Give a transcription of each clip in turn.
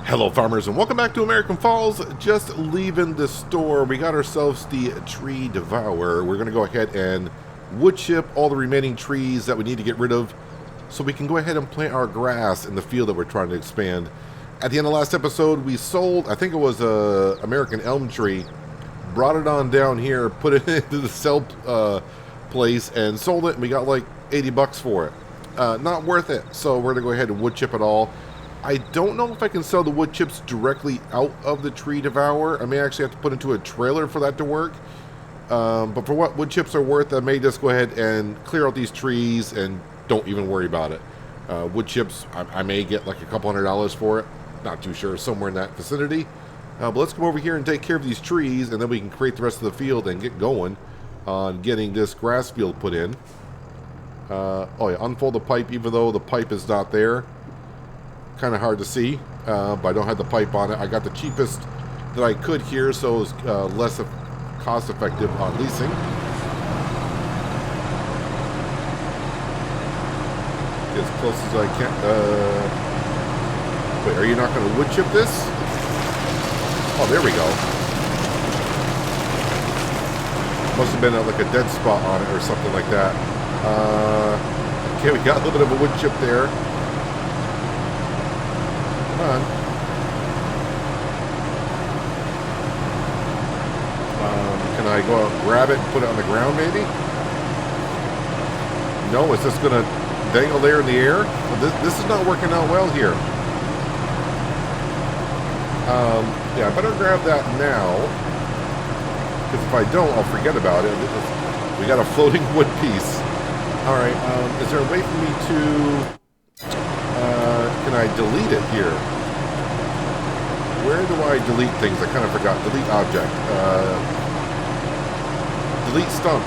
Hello farmers and welcome back to American Falls. Just leaving the store, we got ourselves the tree devourer. We're going to go ahead and wood chip all the remaining trees that we need to get rid of so we can go ahead and plant our grass in the field that we're trying to expand. At the end of last episode, we sold, I think it was a American elm tree, brought it on down here, put it into the sell place and sold it, and we got like 80 bucks for it. Not worth it, so we're going to go ahead and wood chip it all. I don't know if I can sell the wood chips directly out of the tree devourer. I may actually have to put into a trailer for that to work. But for what wood chips are worth, I may just go ahead and clear out these trees and don't even worry about it. Wood chips, I may get like a couple $100 for it. Not too sure, somewhere in that vicinity. But let's come over here and take care of these trees, and then we can create the rest of the field and get going on getting this grass field put in. Oh yeah, unfold the pipe even though the pipe is not there. Kind of hard to see, but I don't have the pipe on it. I got the cheapest that I could here, so it was less cost effective on leasing. Get as close as I can. Wait, are you not going to wood chip this? Oh, there we go. Must have been like a dead spot on it or something like that. Okay, we got a little bit of a wood chip there. Come on. Can I go out and grab it and put it on the ground maybe? No, it's just going to dangle there in the air? Well, this is not working out well here. Yeah, I better grab that now. Because if I don't, I'll forget about it. We got a floating wood piece. Alright, is there a way for me to... can I delete it here? Where do I delete things? I kind of forgot. Delete object. Delete stump.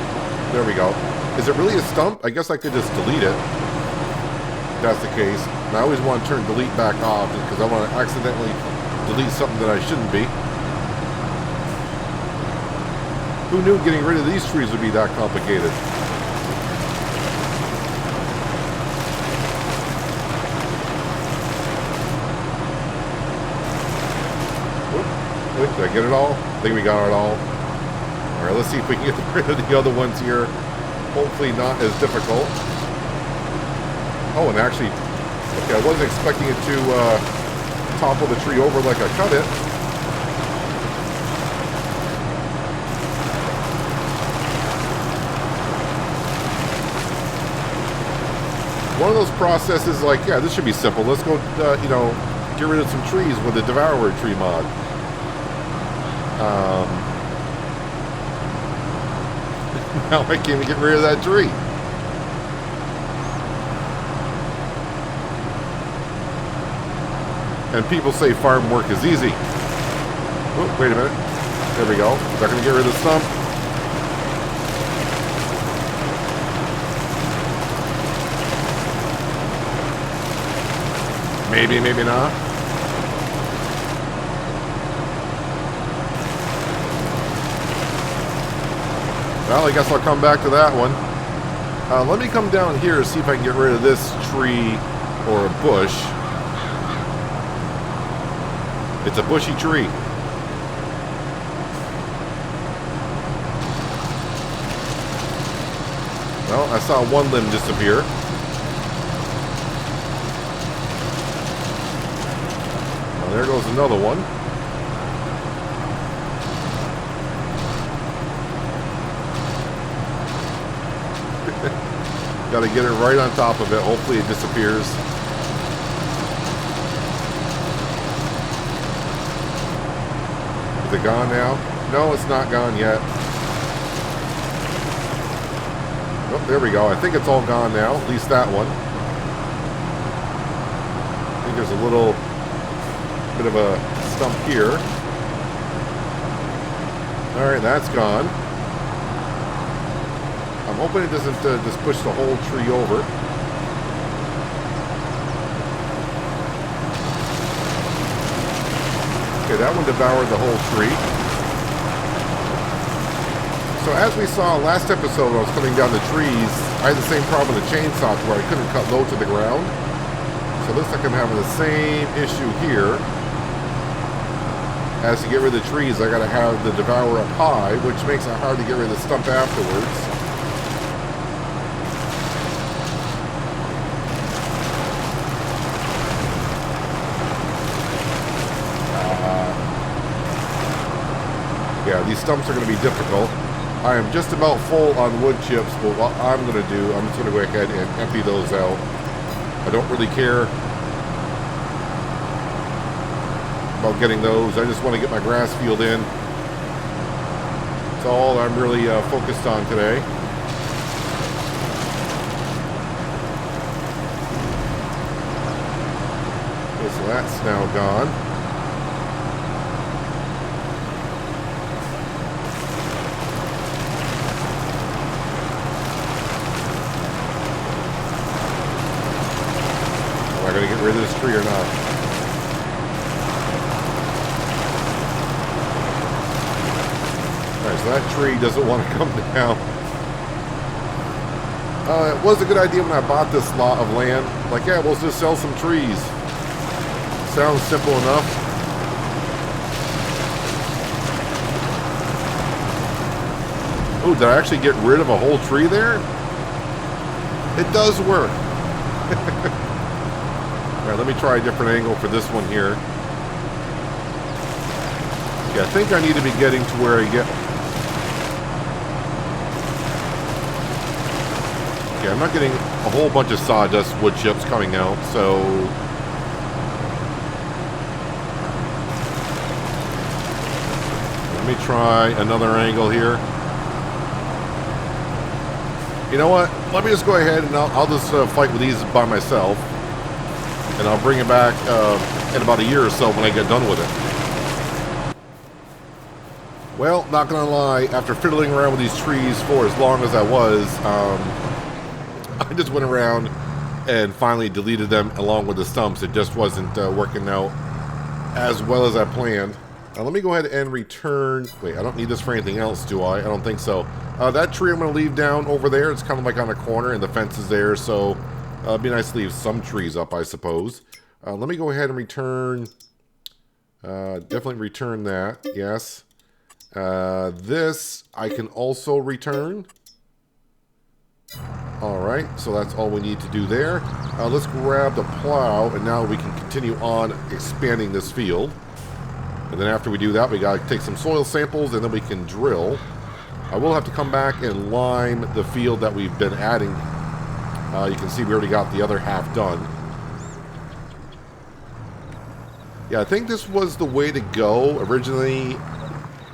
There we go. Is it really a stump? I guess I could just delete it. If that's the case. And I always want to turn delete back off because I want to accidentally delete something that I shouldn't be. Who knew getting rid of these trees would be that complicated? Did I get it all? I think we got it all. Alright, let's see if we can get rid of the other ones here. Hopefully not as difficult. Oh, and actually, okay, I wasn't expecting it to topple the tree over like I cut it. One of those processes like, yeah, this should be simple. Let's go, get rid of some trees with the Devourer tree mod. Now I can't even get rid of that tree. And people say farm work is easy. Oh, wait a minute. There we go. Not going to get rid of the stump. Maybe, maybe not. Well, I guess I'll come back to that one. Let me come down here and see if I can get rid of this tree or a bush. It's a bushy tree. Well, I saw one limb disappear. Well, there goes another one. Got to get it right on top of it. Hopefully it disappears. Is it gone now? No, it's not gone yet. Oh, there we go. I think it's all gone now. At least that one. I think there's a little bit of a stump here. Alright, that's gone. I'm hoping it doesn't just push the whole tree over. Okay, that one devoured the whole tree. So as we saw last episode when I was cutting down the trees, I had the same problem with the chainsaw where I couldn't cut low to the ground. So it looks like I'm having the same issue here. as to get rid of the trees, I gotta have the Devourer up high, which makes it hard to get rid of the stump afterwards. Yeah, these stumps are going to be difficult. I am just about full on wood chips, but what I'm going to do, I'm just going to go ahead and empty those out. I don't really care about getting those. I just want to get my grass field in. That's all I'm really focused on today. Okay, so that's now gone. Am I going to get rid of this tree or not? Alright, so that tree doesn't want to come down. It was a good idea when I bought this lot of land. Like, yeah, we'll just sell some trees. Sounds simple enough. Oh, did I actually get rid of a whole tree there? It does work. Alright, let me try a different angle for this one here. Yeah, I think I need to be getting to where I get... Yeah, I'm not getting a whole bunch of sawdust wood chips coming out, so... Let me try another angle here. You know what? Let me just go ahead and I'll just fight with these by myself. And I'll bring it back in about a year or so when I get done with it. Well, not gonna lie, after fiddling around with these trees for as long as I was, I just went around and finally deleted them along with the stumps. It just wasn't working out as well as I planned. Let me go ahead and return. Wait, I don't need this for anything else, do I? I don't think so. That tree I'm going to leave down over there. It's kind of like on a corner and the fence is there, so it'd be nice to leave some trees up, I suppose. Let me go ahead and return. Definitely return that, yes. This I can also return. Alright, so that's all we need to do there. Let's grab the plow, and now we can continue on expanding this field. And then after we do that, we got to take some soil samples, and then we can drill. I will have to come back and lime the field that we've been adding. You can see we already got the other half done. Yeah, I think this was the way to go. Originally...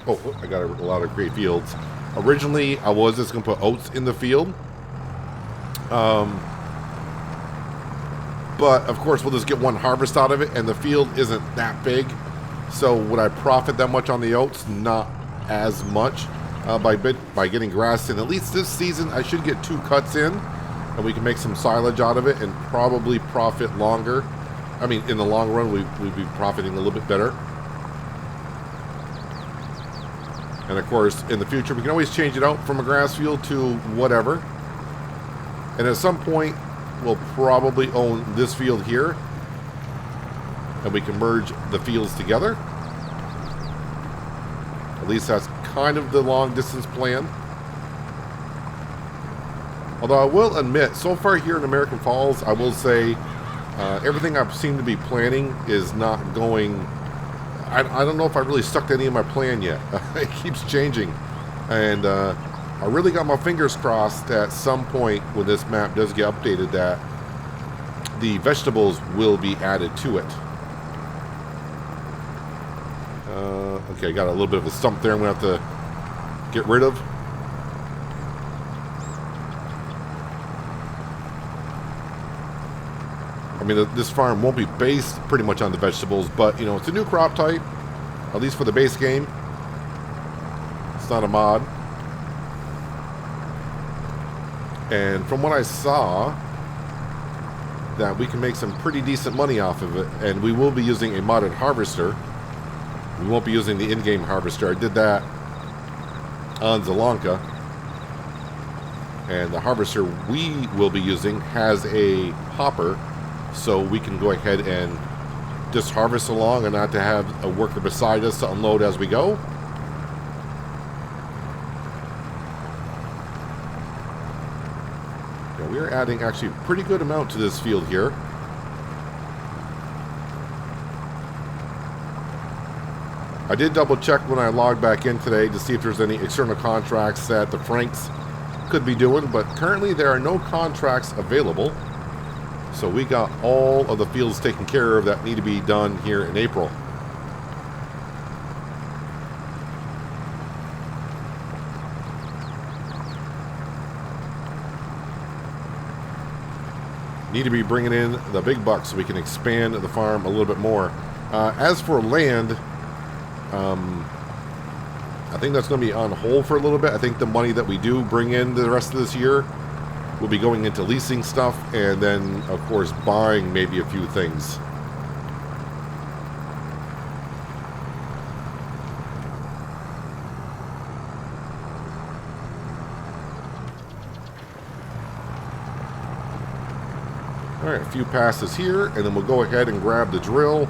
Oh, I got a lot of great fields. Originally, I was just going to put oats in the field. But, of course, we'll just get one harvest out of it, and the field isn't that big. So, would I profit that much on the oats? Not as much. By getting grass in. At least this season, I should get 2 cuts in, and we can make some silage out of it and probably profit longer. I mean, in the long run, we'd be profiting a little bit better. And, of course, in the future, we can always change it out from a grass field to whatever. And at some point, we'll probably own this field here. And we can merge the fields together. At least that's kind of the long distance plan. Although I will admit, so far here in American Falls, I will say everything I've seemed to be planning is not going... I don't know if I really stuck to any of my plan yet. It keeps changing. And I really got my fingers crossed at some point when this map does get updated that the vegetables will be added to it. Okay, I got a little bit of a stump there I'm going to have to get rid of. I mean, this farm won't be based pretty much on the vegetables, but, you know, it's a new crop type, at least for the base game. It's not a mod. And from what I saw, that we can make some pretty decent money off of it, and we will be using a modded harvester. We won't be using the in-game harvester. I did that on Zelonka. And the harvester we will be using has a hopper, so we can go ahead and just harvest along and not to have a worker beside us to unload as we go. Yeah, we are adding actually a pretty good amount to this field here. I did double check when I logged back in today to see if there's any external contracts that the Franks could be doing, but currently there are no contracts available. So we got all of the fields taken care of that need to be done here in April. Need to be bringing in the big bucks so we can expand the farm a little bit more. As for land, I think that's going to be on hold for a little bit. I think the money that we do bring in the rest of this year will be going into leasing stuff and then, of course, buying maybe a few things. All right, a few passes here, and then we'll go ahead and grab the drill.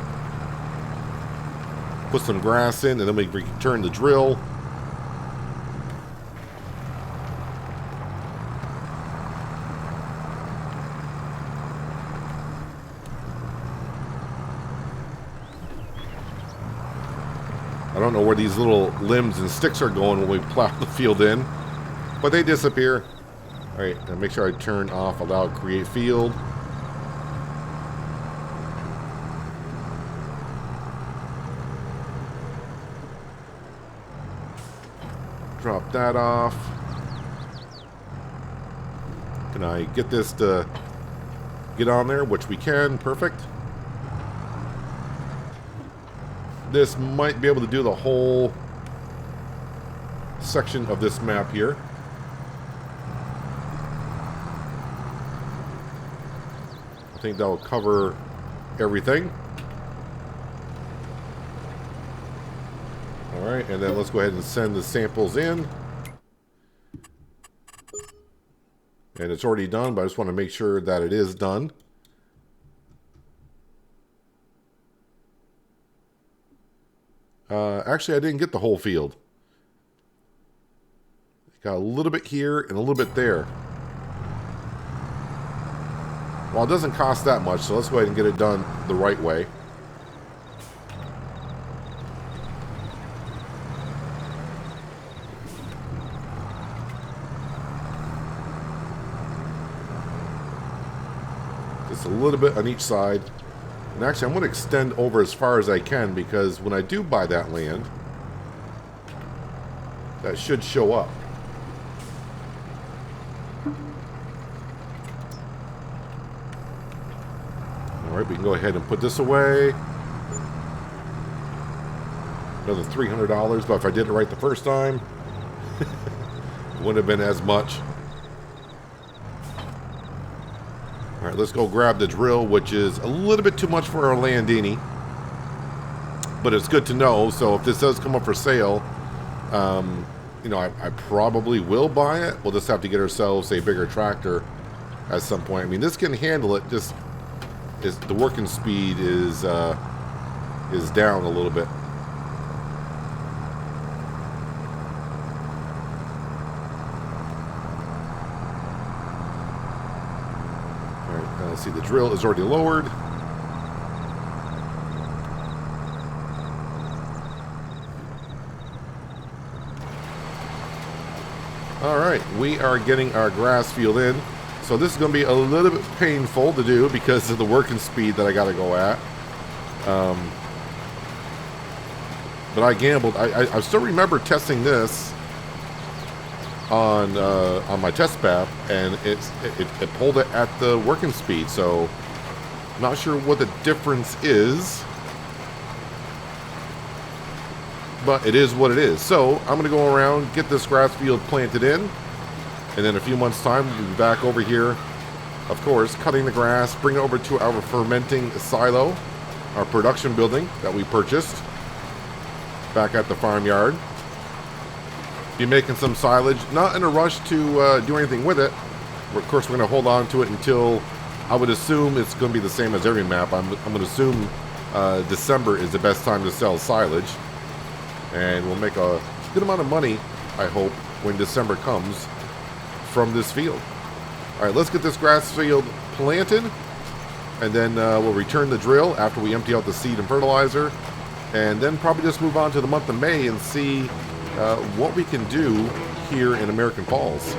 Put some grass in, and then we return the drill. I don't know where these little limbs and sticks are going when we plow the field in, but they disappear. All right, now make sure I turn off allow create field. Drop that off. Can I get this to get on there? Which we can. Perfect. This might be able to do the whole section of this map here. I think that will cover everything. Alright, and then let's go ahead and send the samples in. And it's already done, but I just want to make sure that it is done. Actually, I didn't get the whole field. Got a little bit here and a little bit there. Well, it doesn't cost that much, so let's go ahead and get it done the right way. Just a little bit on each side. And actually, I'm going to extend over as far as I can, because when I do buy that land, that should show up. Alright, we can go ahead and put this away. Another $300, but if I did it right the first time, it wouldn't have been as much. Alright, let's go grab the drill, which is a little bit too much for our Landini. But it's good to know, so if this does come up for sale, you know, I probably will buy it. We'll just have to get ourselves a bigger tractor at some point. I mean, this can handle it, just is the working speed is down a little bit. Let's see, the drill is already lowered. Alright, we are getting our grass field in. So this is going to be a little bit painful to do because of the working speed that I got to go at. But I gambled. I still remember testing this on my test path, and it pulled it at the working speed, so I'm not sure what the difference is, but it is what it is. So I'm gonna go around, get this grass field planted in, and then in a few months time we'll be back over here, of course, cutting the grass, bring it over to our fermenting silo, our production building that we purchased back at the farmyard. Be making some silage, not in a rush to do anything with it. Of course, we're going to hold on to it until, I would assume it's going to be the same as every map. I'm going to assume December is the best time to sell silage. And we'll make a good amount of money, I hope, when December comes from this field. All right, let's get this grass field planted. And then we'll return the drill after we empty out the seed and fertilizer. And then probably just move on to the month of May and see what we can do here in American Falls.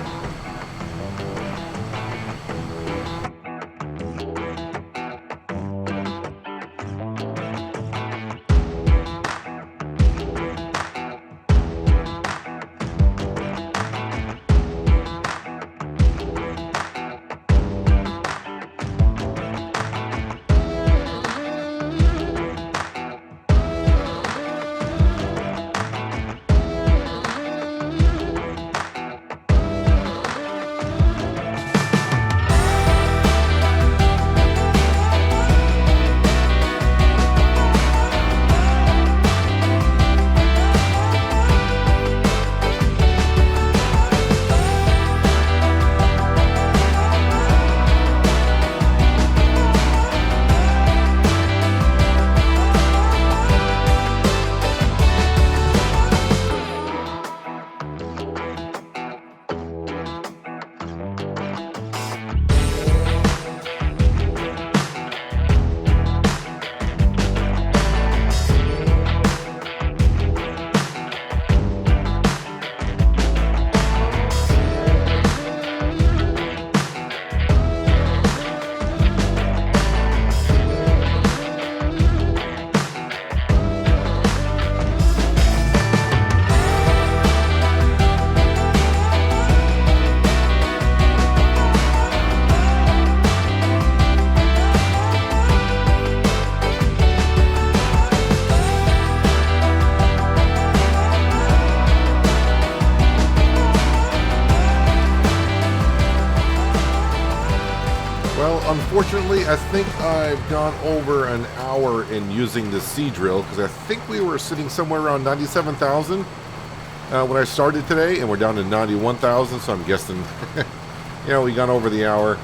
Unfortunately, I think I've gone over an hour in using the seed drill because I think we were sitting somewhere around 97,000 when I started today, and we're down to 91,000, so I'm guessing, we gone over the hour.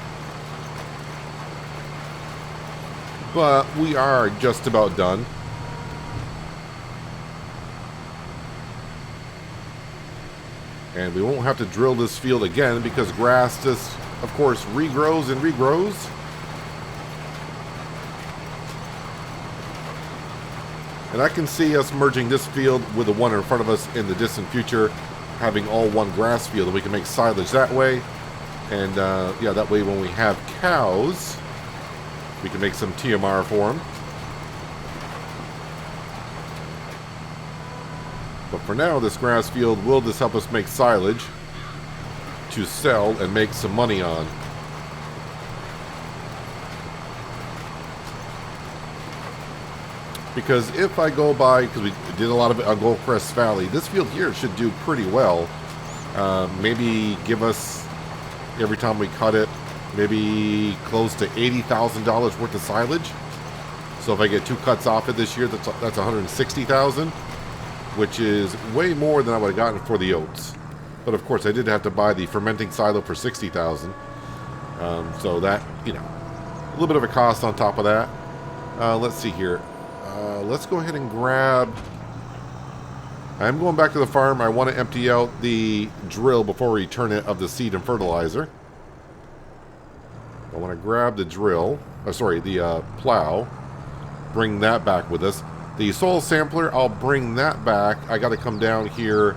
But we are just about done. And we won't have to drill this field again because grass just, of course, regrows and regrows. And I can see us merging this field with the one in front of us in the distant future, having all one grass field, and we can make silage that way. And yeah, that way when we have cows, we can make some TMR for them. But for now, this grass field will just help us make silage to sell and make some money on. Because if I go by, because we did a lot of it on Goldcrest Valley, this field here should do pretty well. Maybe give us, every time we cut it, maybe close to $80,000 worth of silage. So if I get 2 cuts off it this year, that's $160,000, which is way more than I would have gotten for the oats. But of course, I did have to buy the fermenting silo for $60,000. So that, a little bit of a cost on top of that. Let's see here. Let's go ahead and grab... I'm going back to the farm. I want to empty out the drill before we return it of the seed and fertilizer. I want to grab the drill. The plow. Bring that back with us. The soil sampler, I'll bring that back. I got to come down here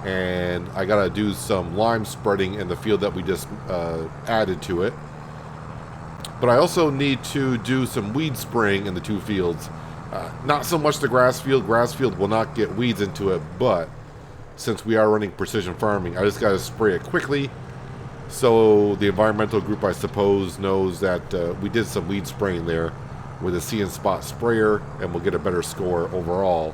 and I got to do some lime spreading in the field that we just added to it. But I also need to do some weed spraying in the 2 fields. Not so much the grass field. Grass field will not get weeds into it, but since we are running precision farming, I just got to spray it quickly. So the environmental group, I suppose, knows that we did some weed spraying there with a See and Spot sprayer, and we'll get a better score overall.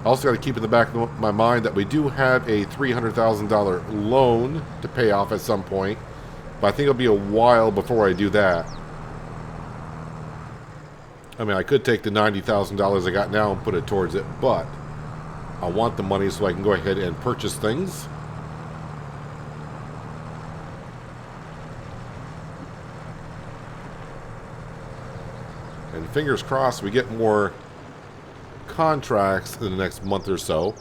Also got to keep in the back of my mind that we do have a $300,000 loan to pay off at some point, but I think it'll be a while before I do that. I mean, I could take the $90,000 I got now and put it towards it, but I want the money so I can go ahead and purchase things. And fingers crossed we get more contracts in the next month or so.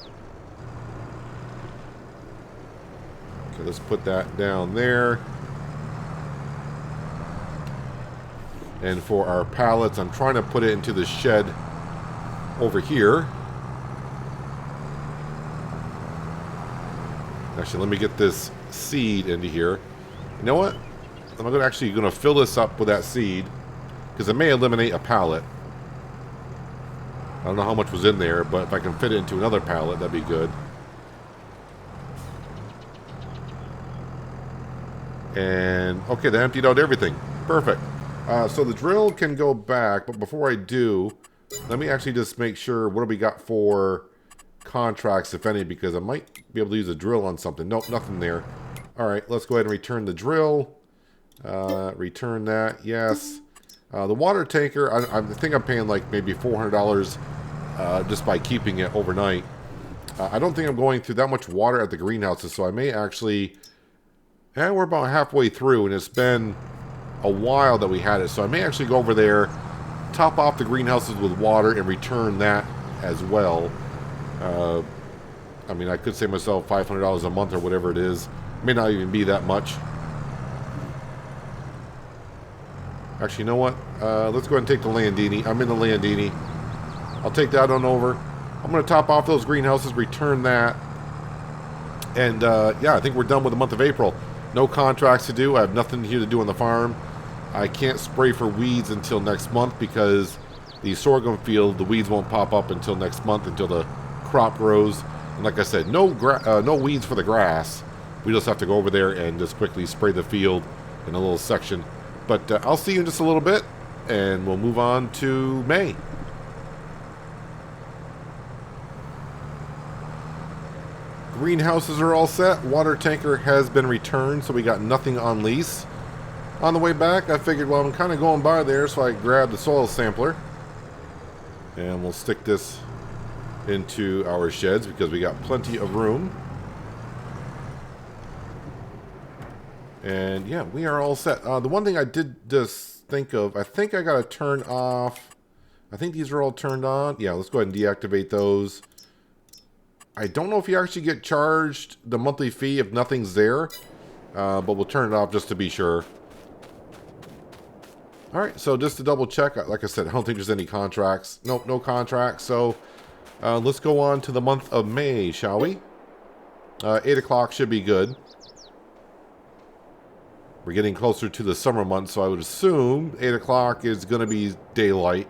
Okay, let's put that down there. And for our pallets, I'm trying to put it into the shed over here. Actually, let me get this seed into here. You know what? I'm actually going to fill this up with that seed, because it may eliminate a pallet. I don't know how much was in there, but if I can fit it into another pallet, that'd be good. And, okay, that emptied out everything. Perfect. So the drill can go back, but before I do, let me actually just make sure, what do we got for contracts, if any, because I might be able to use a drill on something. Nope, nothing there. All right, let's go ahead and return the drill. Return that, yes. The water tanker, I think I'm paying like maybe $400 just by keeping it overnight. I don't think I'm going through that much water at the greenhouses, so I may actually... we're about halfway through, and it's been a while that we had it, so I may actually go over there, top off the greenhouses with water, and return that as well. I mean, I could save myself $500 a month or whatever it is. May not even be that much. Actually, you know what? Let's go ahead and take the Landini. I'm in the Landini. I'll take that on over. I'm going to top off those greenhouses, return that. And, yeah, I think we're done with the month of April. No contracts to do. I have nothing here to do on the farm. I can't spray for weeds until next month because the sorghum field, the weeds won't pop up until next month, until the crop grows. And like I said, no weeds for the grass. We just have to go over there and just quickly spray the field in a little section. But I'll see you in just a little bit, and we'll move on to May. Greenhouses are all set. Water tanker has been returned, so we got nothing on lease. On the way back, I figured, well, I'm kind of going by there, so I grabbed the soil sampler. And we'll stick this into our sheds because we got plenty of room. And yeah, we are all set. The one thing I did just think of, I think I got to turn off. I think these are all turned on. Yeah, let's go ahead and deactivate those. I don't know if you actually get charged the monthly fee if nothing's there. But we'll turn it off just to be sure. Alright, so just to double check, like I said, I don't think there's any contracts. Nope, no contracts. So let's go on to the month of May, shall we? 8 o'clock should be good. We're getting closer to the summer months, so I would assume 8 o'clock is going to be daylight.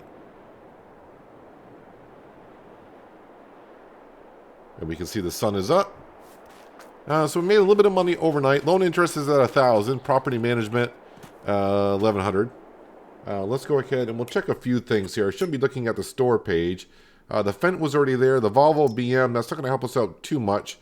And we can see the sun is up. So we made a little bit of money overnight. Loan interest is at 1,000. Property management, 1,100. Let's go ahead and we'll check a few things here. I should be looking at the store page. The Fendt was already there. The Volvo BM, that's not going to help us out too much.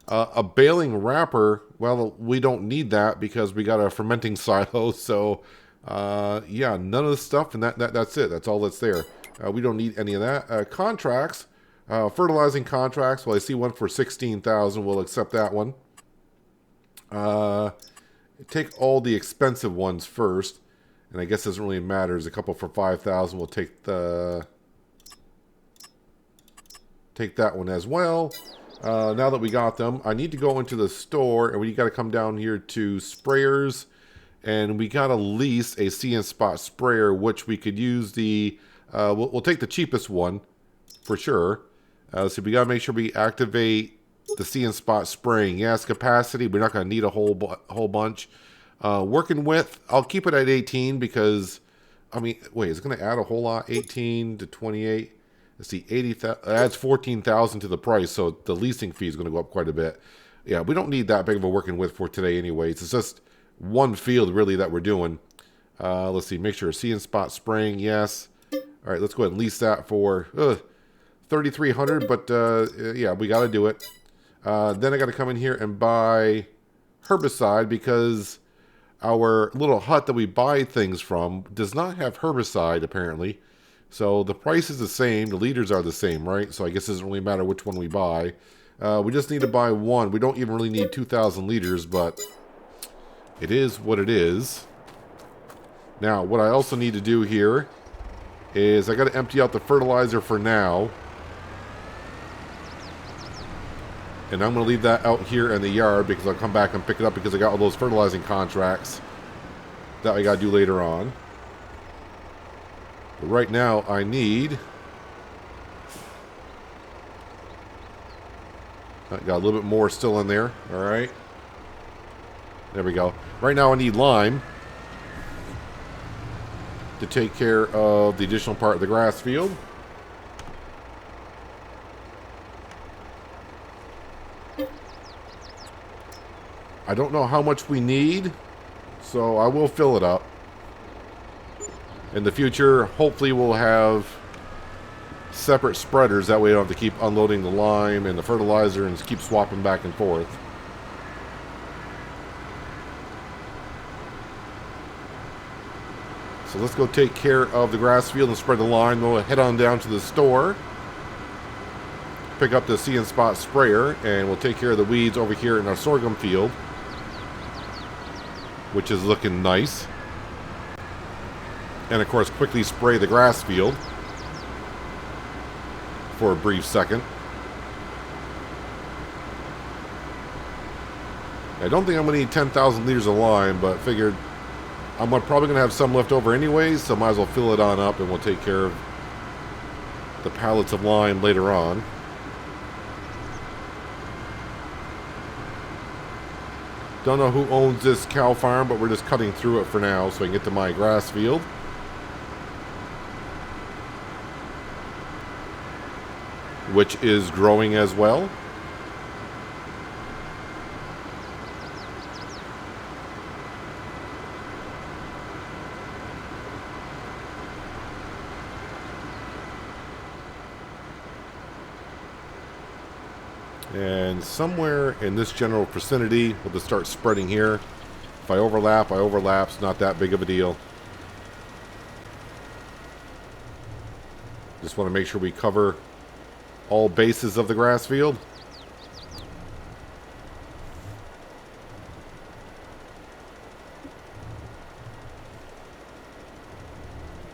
A baling wrapper, well, we don't need that because we got a fermenting silo. So, yeah, none of the stuff, and that's it. That's all that's there. We don't need any of that. Contracts, fertilizing contracts. Well, I see one for 16,000. We'll accept that one. Take all the expensive ones first. And I guess it doesn't really matter. There's a couple for 5,000. We'll take that one as well. Now that we got them, I need to go into the store, and we got to come down here to sprayers, and we got to lease a See & Spot sprayer, which we could use the. We'll take the cheapest one for sure. So we got to make sure we activate the See & Spot spraying. Yes, capacity. We're not going to need a whole bunch. Working with, I'll keep it at 18 because, I mean, wait, is it going to add a whole lot? 18 to 28. Let's see, 80,000 adds 14,000 to the price, so the leasing fee is going to go up quite a bit. Yeah, we don't need that big of a working with for today anyways. It's just one field really that we're doing. Let's see, make sure See & Spot spraying, yes. All right, let's go ahead and lease that for $3,300, but yeah, we got to do it. Then I got to come in here and buy herbicide because our little hut that we buy things from does not have herbicide apparently. So the price is the same, the liters are the same, right? So I guess it doesn't really matter which one we buy. We just need to buy one. We don't even really need 2,000 liters, but it is what it is. Now, what I also need to do here is I got to empty out the fertilizer for now. And I'm going to leave that out here in the yard because I'll come back and pick it up because I got all those fertilizing contracts that I got to do later on. But right now I need... I got a little bit more still in there. Alright. There we go. Right now I need lime to take care of the additional part of the grass field. I don't know how much we need, so I will fill it up. In the future, hopefully we'll have separate spreaders. That way I don't have to keep unloading the lime and the fertilizer and keep swapping back and forth. So let's go take care of the grass field and spread the lime. We'll head on down to the store, pick up the See and Spot sprayer, and we'll take care of the weeds over here in our sorghum field, which is looking nice. And of course, quickly spray the grass field for a brief second. I don't think I'm going to need 10,000 liters of lime, but figured I'm probably going to have some left over anyways, so might as well fill it on up and we'll take care of the pallets of lime later on. Don't know who owns this cow farm, but we're just cutting through it for now so I can get to my grass field. Which is growing as well. And somewhere in this general vicinity, we'll just start spreading here. If I overlap, I overlap. It's not that big of a deal. Just want to make sure we cover all bases of the grass field.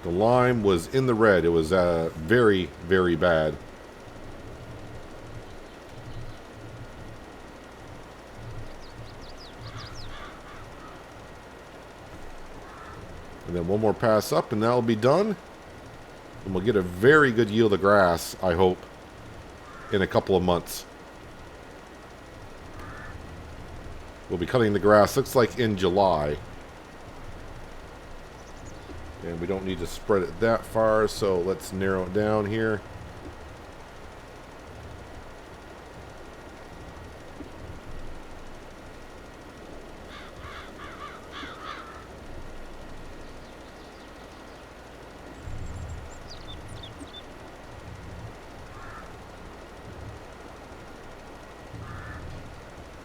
The lime was in the red. It was very, very bad. And then one more pass up and that'll be done. And we'll get a very good yield of grass, I hope, in a couple of months. We'll be cutting the grass, looks like in July. And we don't need to spread it that far, so let's narrow it down here.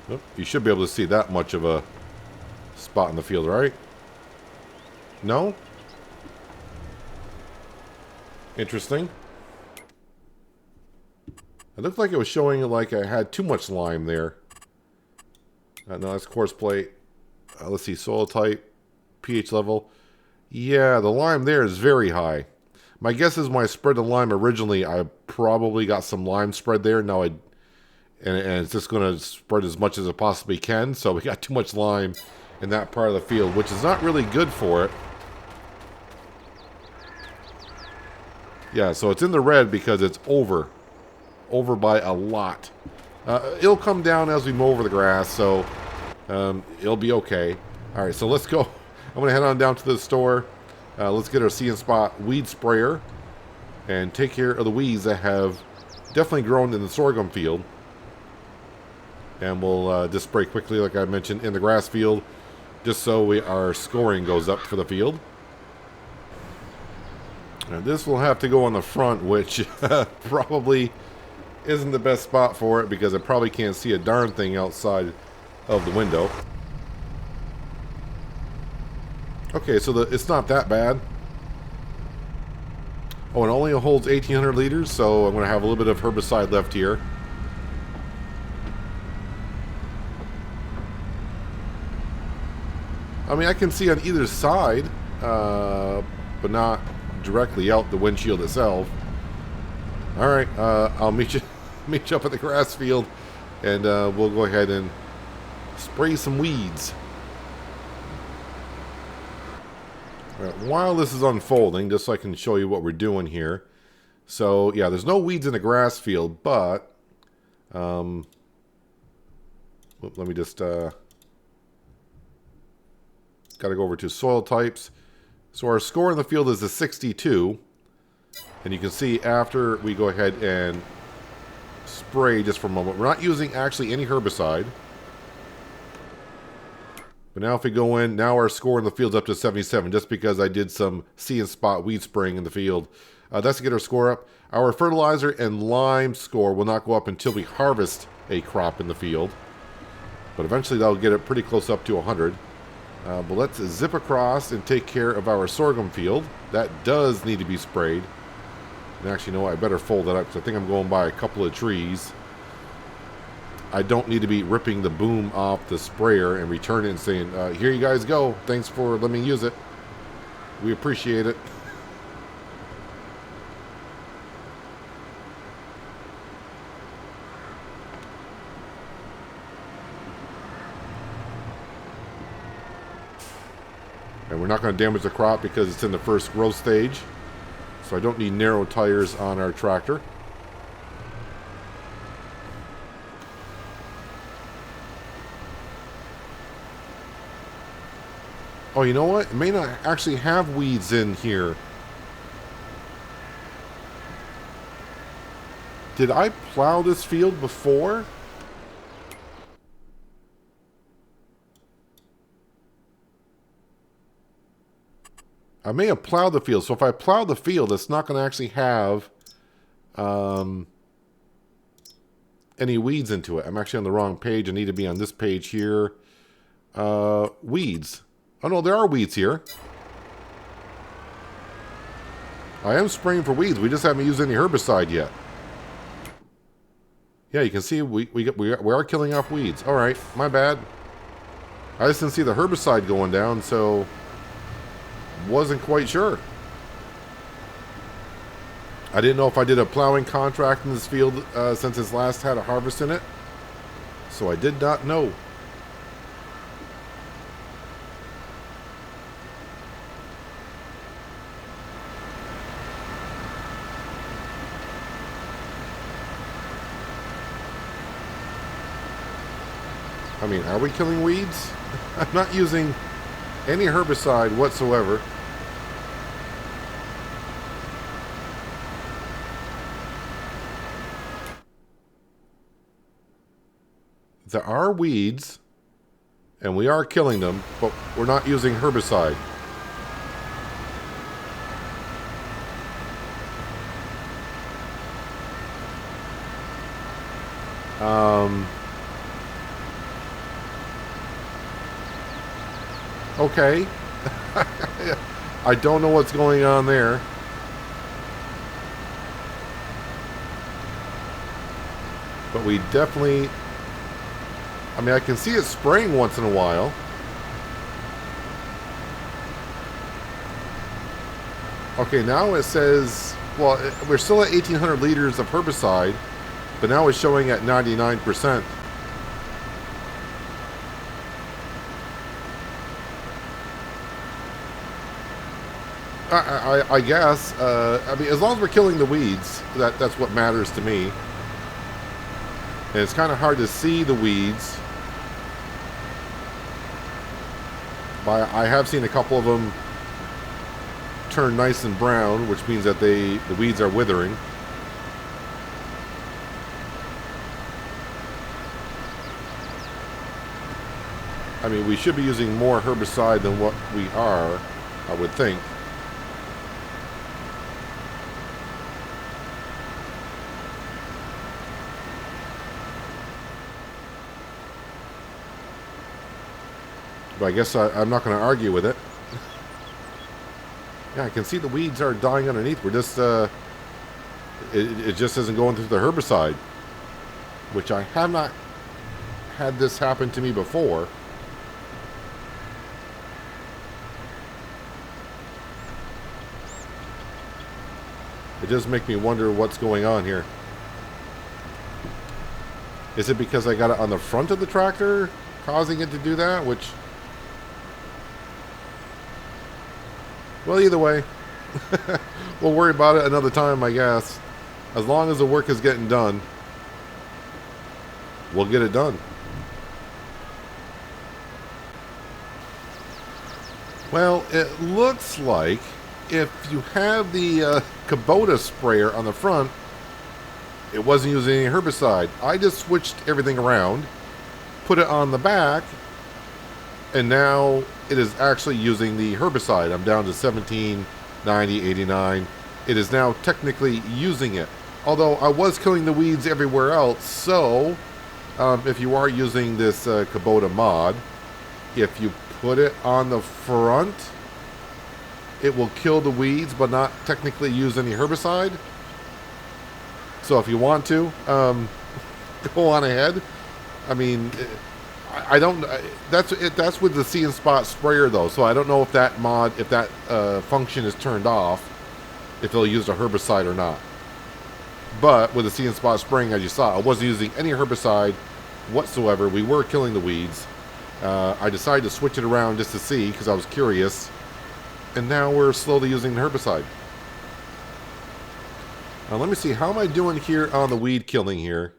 Nope, you should be able to see that much of a spot in the field, right? No? Interesting. It looked like it was showing like I had too much lime there. No, that's coarse plate. Let's see, soil type, pH level. Yeah, the lime there is very high. My guess is when I spread the lime originally, I probably got some lime spread there. Now and it's just going to spread as much as it possibly can. So we got too much lime in that part of the field, which is not really good for it. Yeah, so it's in the red because it's over by a lot. It'll come down as we mow over the grass, so it'll be okay. All right, so let's go. I'm going to head on down to the store. Let's get our See and Spot weed sprayer and take care of the weeds that have definitely grown in the sorghum field. And we'll just spray quickly, like I mentioned, in the grass field, just so our scoring goes up for the field. And this will have to go on the front, which probably isn't the best spot for it because I probably can't see a darn thing outside of the window. Okay, so it's not that bad. Oh, it only holds 1,800 liters, so I'm going to have a little bit of herbicide left here. I mean, I can see on either side, but not directly out the windshield itself. All right, I'll meet you up at the grass field, and we'll go ahead and spray some weeds. All right, while this is unfolding, just so I can show you what we're doing here. So yeah, there's no weeds in the grass field, but let me just got to go over to soil types. So our score in the field is a 62. And you can see after we go ahead and spray just for a moment, we're not using actually any herbicide. But now if we go in, now our score in the field's up to 77, just because I did some see and spot weed spraying in the field. That's to get our score up. Our fertilizer and lime score will not go up until we harvest a crop in the field. But eventually that'll get it pretty close up to 100. But let's zip across and take care of our sorghum field. That does need to be sprayed. And actually, you know what? I better fold that up because I think I'm going by a couple of trees. I don't need to be ripping the boom off the sprayer and returning it and saying, here you guys go. Thanks for letting me use it. We appreciate it. And we're not going to damage the crop because it's in the first growth stage. So I don't need narrow tires on our tractor. Oh, you know what? It may not actually have weeds in here. Did I plow this field before? I may have plowed the field. So if I plow the field, it's not going to actually have any weeds into it. I'm actually on the wrong page. I need to be on this page here. Weeds. Oh, no, there are weeds here. I am spraying for weeds. We just haven't used any herbicide yet. Yeah, you can see we are killing off weeds. All right, my bad. I just didn't see the herbicide going down, so wasn't quite sure. I didn't know if I did a plowing contract in this field since it's last had a harvest in it. So I did not know. I mean, are we killing weeds? I'm not using any herbicide whatsoever. There are weeds, and we are killing them, but we're not using herbicide. Okay. I don't know what's going on there. But we definitely... I mean, I can see it spraying once in a while. Okay, now it says... Well, we're still at 1,800 liters of herbicide, but now it's showing at 99%. I guess. I mean, as long as we're killing the weeds, that's what matters to me. And it's kind of hard to see the weeds. But I have seen a couple of them turn nice and brown, which means that the weeds are withering. I mean, we should be using more herbicide than what we are, I would think. But I guess I'm not going to argue with it. Yeah, I can see the weeds are dying underneath. We're just, it just isn't going through the herbicide. Which I have not had this happen to me before. It does make me wonder what's going on here. Is it because I got it on the front of the tractor causing it to do that? Which, well, either way, we'll worry about it another time, I guess. As long as the work is getting done, we'll get it done. Well, it looks like if you have the Kubota sprayer on the front, it wasn't using any herbicide. I just switched everything around, put it on the back, and now it is actually using the herbicide. I'm down to 17, 90, 89. It is now technically using it. Although I was killing the weeds everywhere else, so if you are using this Kubota mod, if you put it on the front, it will kill the weeds but not technically use any herbicide. So if you want to, go on ahead. I mean, I don't. That's with the See and Spot sprayer though. So I don't know if that mod, if that function is turned off, if it'll use a herbicide or not. But with the See and Spot spraying, as you saw, I wasn't using any herbicide whatsoever. We were killing the weeds. I decided to switch it around just to see because I was curious, and now we're slowly using the herbicide. Now let me see, how am I doing here on the weed killing here?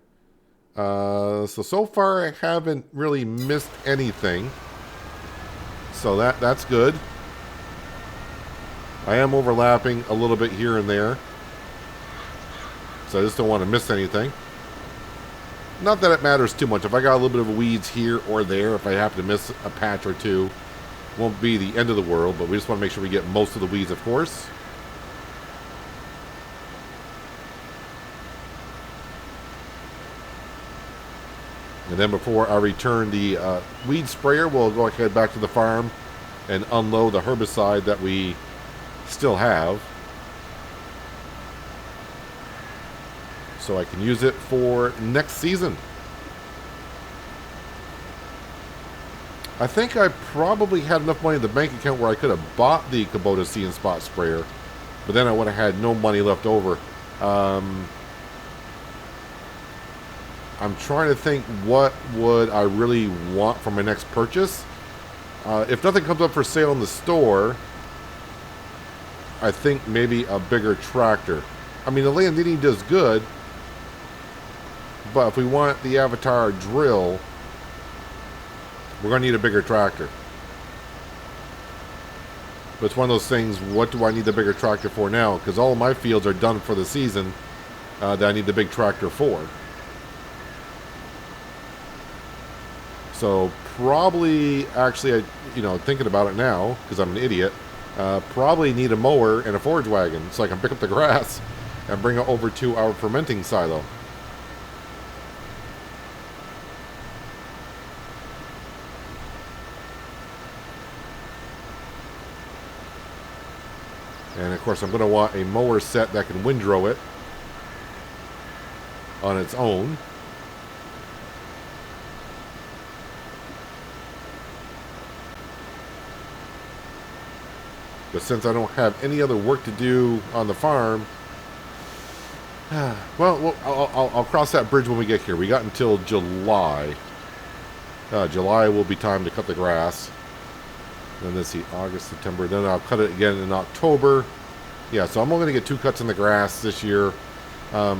So far I haven't really missed anything. So that's good. I am overlapping a little bit here and there. So I just don't want to miss anything. Not that it matters too much. If I got a little bit of weeds here or there, if I happen to miss a patch or two, won't be the end of the world, but we just want to make sure we get most of the weeds, of course. And then before I return the weed sprayer, we'll go ahead back to the farm and unload the herbicide that we still have. So I can use it for next season. I think I probably had enough money in the bank account where I could have bought the Kubota See and Spot sprayer, but then I would have had no money left over. I'm trying to think, what would I really want for my next purchase? If nothing comes up for sale in the store, I think maybe a bigger tractor. I mean, the Landini does good, but if we want the Avatar drill, we're going to need a bigger tractor. But it's one of those things, what do I need the bigger tractor for now? Because all of my fields are done for the season that I need the big tractor for. So probably, actually, thinking about it now, because I'm an idiot, probably need a mower and a forage wagon so I can pick up the grass and bring it over to our fermenting silo. And of course I'm going to want a mower set that can windrow it on its own. But since I don't have any other work to do on the farm, well, I'll cross that bridge when we get here. We got until July. July will be time to cut the grass. Then let's see, August, September. Then I'll cut it again in October. Yeah, so I'm only going to get 2 cuts in the grass this year. I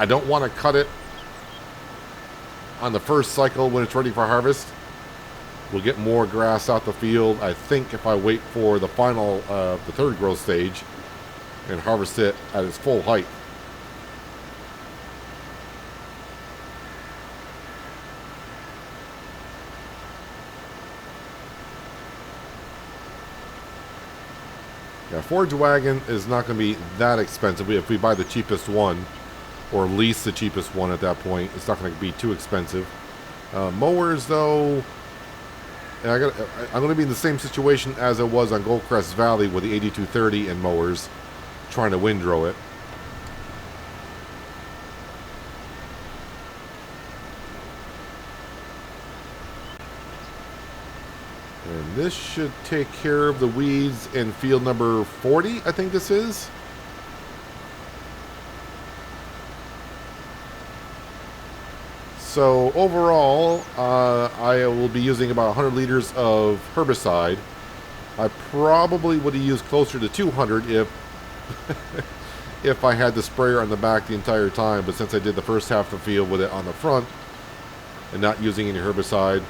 don't want to cut it on the first cycle when it's ready for harvest. We'll get more grass out the field, I think, if I wait for the final, the third growth stage and harvest it at its full height. Yeah, forage wagon is not going to be that expensive. If we buy the cheapest one, or lease the cheapest one at that point, it's not going to be too expensive. Mowers, though, I'm going to be in the same situation as I was on Goldcrest Valley with the 8230 and mowers, trying to windrow it. And this should take care of the weeds in field number 40, I think this is. So overall, I will be using about 100 liters of herbicide. I probably would have used closer to 200 if I had the sprayer on the back the entire time, but since I did the first half of the field with it on the front and not using any herbicide,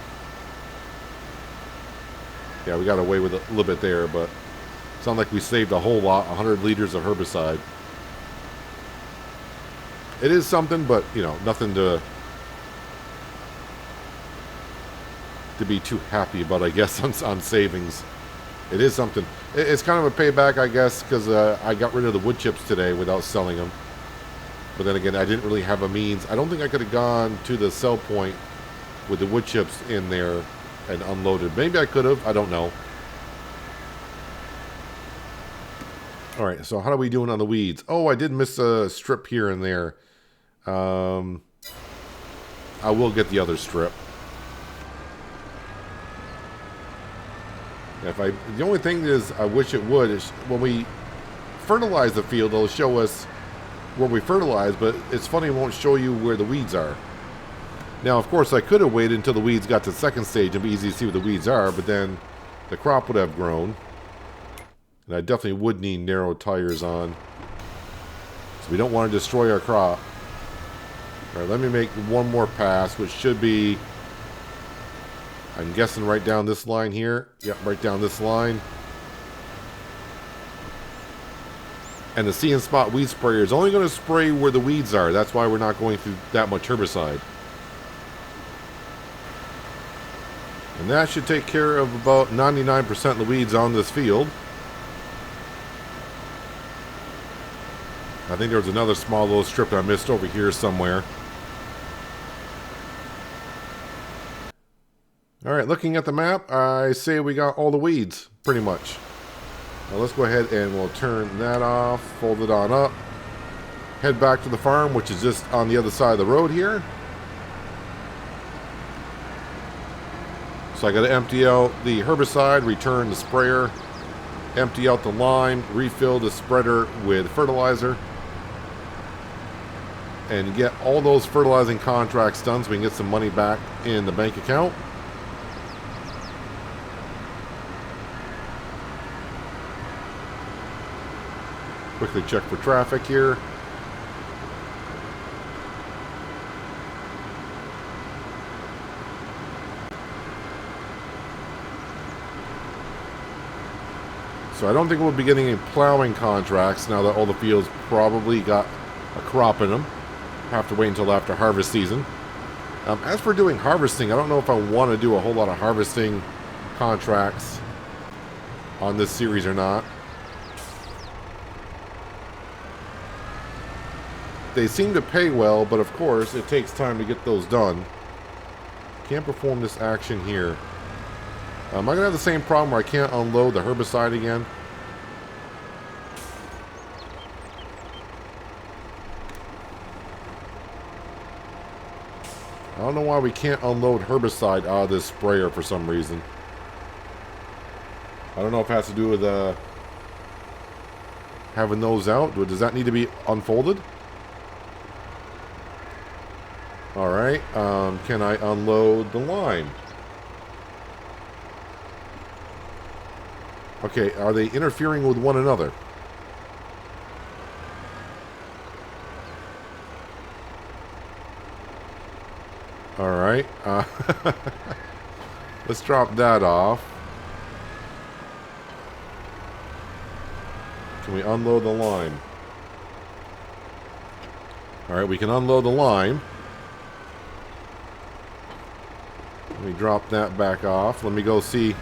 yeah, we got away with it a little bit there, but it's not like we saved a whole lot, 100 liters of herbicide. It is something, but, you know, nothing to be too happy about, I guess, on savings. It is something. It's kind of a payback, I guess, because I got rid of the wood chips today without selling them. But then again, I didn't really have a means. I don't think I could have gone to the sell point with the wood chips in there and unloaded. Maybe I could have. I don't know. All right, so how are we doing on the weeds? Oh, I did miss a strip here and there. I will get the other strip. The only thing is, I wish it would, is when we fertilize the field, it'll show us where we fertilize, but it's funny, it won't show you where the weeds are. Now, of course, I could have waited until the weeds got to the second stage and be easy to see what the weeds are, but then the crop would have grown. And I definitely would need narrow tires on. So we don't want to destroy our crop. All right, let me make one more pass, which should be, I'm guessing, right down this line here. Yep, right down this line. And the See and Spot weed sprayer is only going to spray where the weeds are. That's why we're not going through that much herbicide. And that should take care of about 99% of the weeds on this field. I think there was another small little strip I missed over here somewhere. Alright, looking at the map, I say we got all the weeds, pretty much. Now let's go ahead and we'll turn that off, fold it on up, head back to the farm, which is just on the other side of the road here. So I got to empty out the herbicide, return the sprayer, empty out the lime, refill the spreader with fertilizer, and get all those fertilizing contracts done so we can get some money back in the bank account. Quickly check for traffic here. So I don't think we'll be getting any plowing contracts now that all the fields probably got a crop in them. Have to wait until after harvest season. As for doing harvesting, I don't know if I want to do a whole lot of harvesting contracts on this series or not. They seem to pay well, but of course it takes time to get those done. Can't perform this action here. Am I going to have the same problem where I can't unload the herbicide again? I don't know why we can't unload herbicide out of this sprayer for some reason. I don't know if it has to do with having those out. Does that need to be unfolded? Alright, can I unload the lime? Okay, are they interfering with one another? Alright, let's drop that off. Can we unload the lime? Alright, we can unload the lime. Let me drop that back off. Let me go see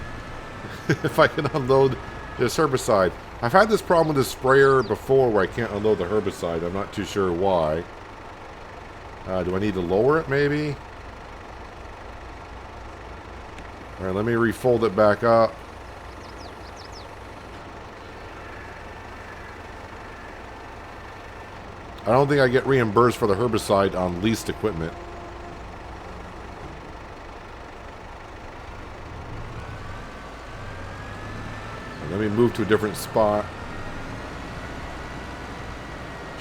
if I can unload this herbicide. I've had this problem with this sprayer before where I can't unload the herbicide. I'm not too sure why. Do I need to lower it maybe? Alright, let me refold it back up. I don't think I get reimbursed for the herbicide on leased equipment. Let me move to a different spot.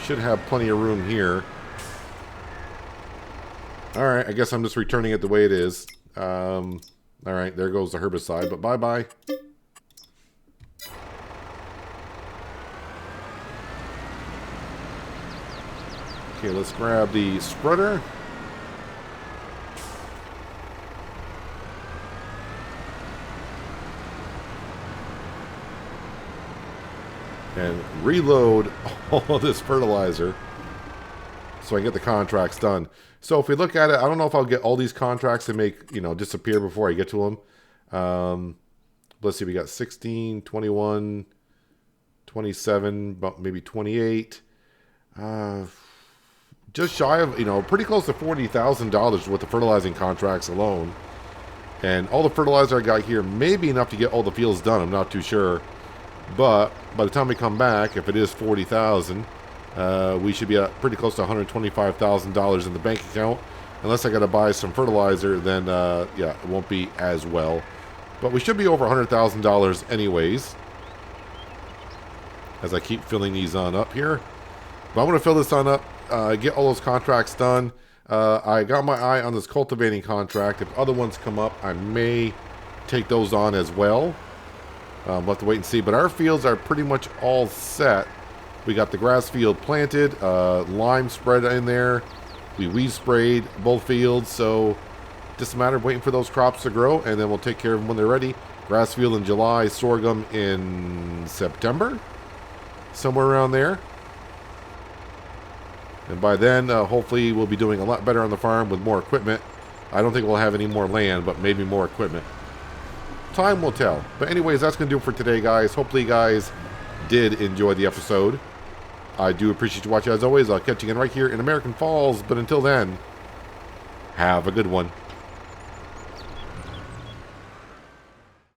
Should have plenty of room here. Alright, I guess I'm just returning it the way it is. Alright, there goes the herbicide, but bye-bye. Okay, let's grab the spreader. And reload all this fertilizer so I can get the contracts done. So if we look at it, I don't know if I'll get all these contracts and make, disappear before I get to them. Let's see, we got 16, 21, 27, about maybe 28. Just shy of, pretty close to $40,000 with the fertilizing contracts alone. And all the fertilizer I got here may be enough to get all the fields done. I'm not too sure. But by the time we come back, if it is 40,000, we should be at pretty close to $125,000 in the bank account. Unless I got to buy some fertilizer, then yeah, it won't be as well. But we should be over $100,000 anyways, as I keep filling these on up here. But I'm going to fill this on up, get all those contracts done. I got my eye on this cultivating contract. If other ones come up, I may take those on as well. We'll have to wait and see. But our fields are pretty much all set. We got the grass field planted, lime spread in there. We weed sprayed both fields. So just a matter of waiting for those crops to grow, and then we'll take care of them when they're ready. Grass field in July, sorghum in September, somewhere around there. And by then, hopefully, we'll be doing a lot better on the farm with more equipment. I don't think we'll have any more land, but maybe more equipment. Time will tell. But anyways, that's going to do it for today, guys. Hopefully, you guys did enjoy the episode. I do appreciate you watching, as always. I'll catch you again right here in American Falls. But until then, have a good one.